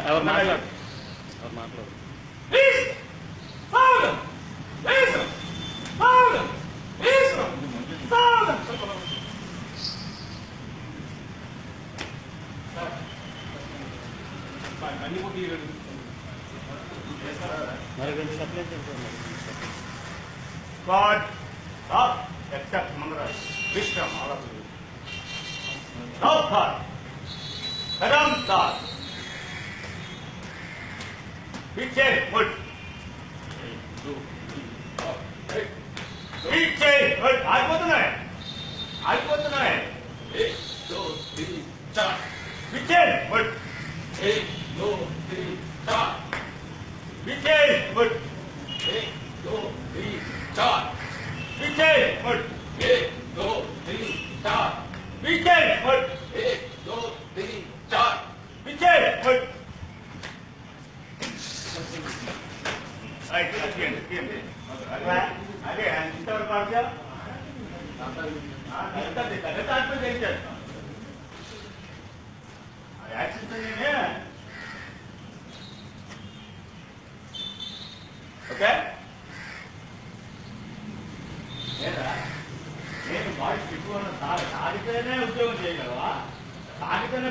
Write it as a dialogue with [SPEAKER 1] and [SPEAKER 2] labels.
[SPEAKER 1] ఎవరు మాట్లాడు
[SPEAKER 2] God, up, except Mangaras, Vishram, all of you. Now thought, Kadam thought, Piche, good. Piche, good. Agipotunnayi. Piche, good. Piche, good. Piche, good. Piche, good. Piche, good. Right, again. Again, instead of Parja, okay? నేను body పెట్టుకున్న తాగితేనే ఉద్యోగం చేయగలవా? తాగితేనే